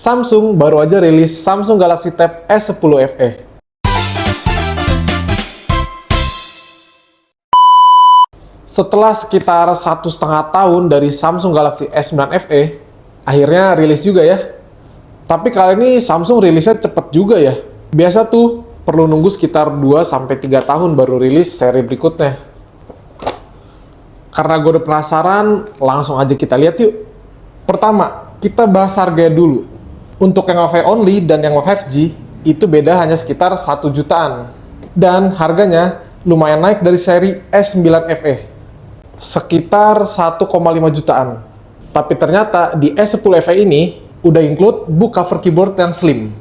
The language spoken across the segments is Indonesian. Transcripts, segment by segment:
Samsung baru aja rilis Samsung Galaxy Tab S10 FE. Setelah sekitar 1,5 tahun dari Samsung Galaxy S9 FE, akhirnya rilis juga ya. Tapi kali ini Samsung rilisnya cepet juga ya. Biasa tuh perlu nunggu sekitar 2-3 tahun baru rilis seri berikutnya. Karena gue udah penasaran, langsung aja kita lihat yuk. Pertama, kita bahas harganya dulu. Untuk yang Wi-Fi only dan yang Wi-Fi 5G, itu beda hanya sekitar 1 jutaan. Dan harganya lumayan naik dari seri S9 FE. Sekitar 1,5 jutaan. Tapi ternyata di S10 FE ini udah include book cover keyboard yang slim.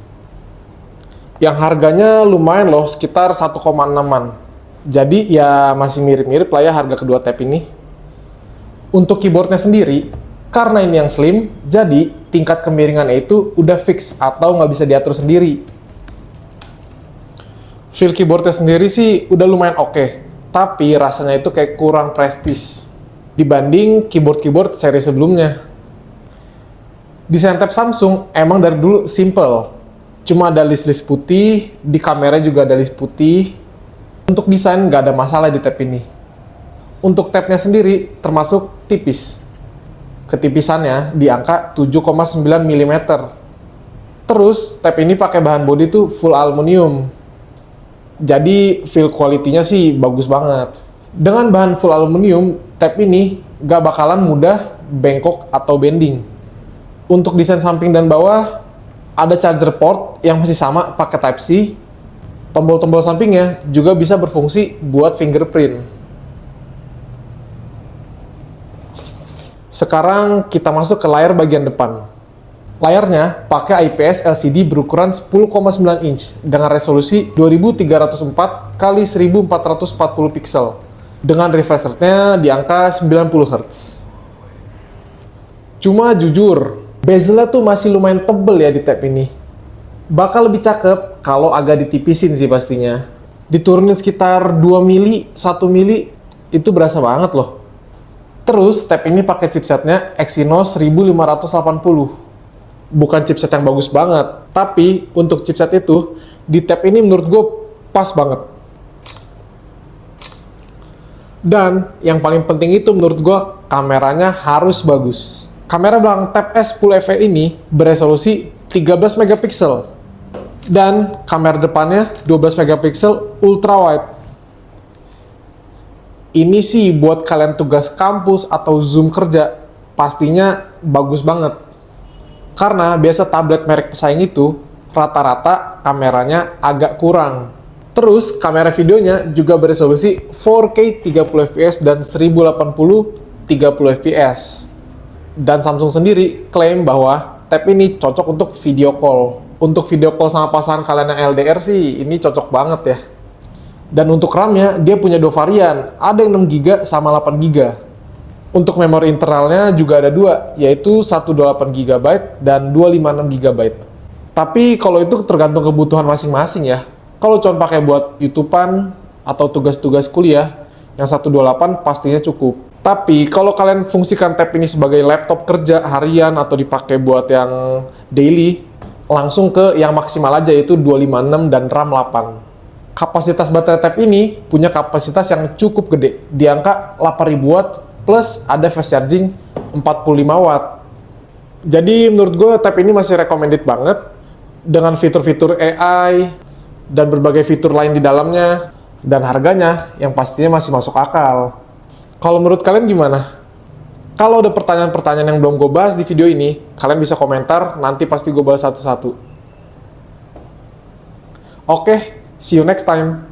Yang harganya lumayan loh, sekitar 1,6an. Jadi ya masih mirip-mirip lah ya harga kedua tab ini. Untuk keyboardnya sendiri, karena ini yang slim, jadi tingkat kemiringannya itu udah fix atau nggak bisa diatur sendiri. Feel keyboardnya sendiri sih udah lumayan oke, tapi rasanya itu kayak kurang prestis dibanding keyboard-keyboard seri sebelumnya. Desain tab Samsung emang dari dulu simple. Cuma ada list-list putih, di kamera juga ada list putih. Untuk desain nggak ada masalah di tab ini. Untuk tabnya sendiri termasuk tipis. Ketipisannya di angka 7,9 mm. Terus tab ini pakai bahan bodi tuh full aluminium. Jadi feel quality-nya sih bagus banget. Dengan bahan full aluminium, tab ini nggak bakalan mudah bengkok atau bending. Untuk desain samping dan bawah, ada charger port yang masih sama pakai Type-C. Tombol-tombol sampingnya juga bisa berfungsi buat fingerprint. Sekarang kita masuk ke layar bagian depan. Layarnya pakai IPS LCD berukuran 10,9 inch dengan resolusi 2304 x 1440 pixel dengan refresh rate-nya di angka 90 Hz. Cuma jujur, bezelnya tuh masih lumayan tebel ya di tab ini. Bakal lebih cakep kalau agak ditipisin sih pastinya. Diturunin sekitar 2 mili, 1 mili, itu berasa banget loh. Terus tab ini pakai chipsetnya Exynos 1580. Bukan chipset yang bagus banget, tapi untuk chipset itu, di tab ini menurut gue pas banget. Dan yang paling penting itu menurut gue, kameranya harus bagus. Kamera belakang tab S10 FE ini beresolusi 13 megapiksel dan kamera depannya 12 megapiksel ultra wide. Ini sih buat kalian tugas kampus atau zoom kerja pastinya bagus banget. Karena biasa tablet merek pesaing itu rata-rata kameranya agak kurang. Terus kamera videonya juga beresolusi 4K 30 fps dan 1080 30 fps. Dan Samsung sendiri klaim bahwa tab ini cocok untuk video call. Untuk video call sama pasangan kalian yang LDR sih, ini cocok banget ya. Dan untuk RAM-nya, dia punya 2 varian. Ada yang 6GB sama 8GB. Untuk memori internalnya juga ada 2, yaitu 128GB dan 256GB. Tapi kalau itu tergantung kebutuhan masing-masing ya. Kalau cuma pakai buat YouTubean atau tugas-tugas kuliah, yang 128 pastinya cukup. Tapi kalau kalian fungsikan tab ini sebagai laptop kerja harian atau dipakai buat yang daily, langsung ke yang maksimal aja yaitu 256 dan RAM 8. Kapasitas baterai tab ini punya kapasitas yang cukup gede, di angka 8000 watt plus ada fast charging 45 watt. Jadi menurut gue tab ini masih recommended banget dengan fitur-fitur AI dan berbagai fitur lain di dalamnya, dan harganya yang pastinya masih masuk akal. Kalau menurut kalian gimana? Kalau ada pertanyaan-pertanyaan yang belum gue bahas di video ini, kalian bisa komentar, nanti pasti gue bahas satu-satu. Oke, see you next time.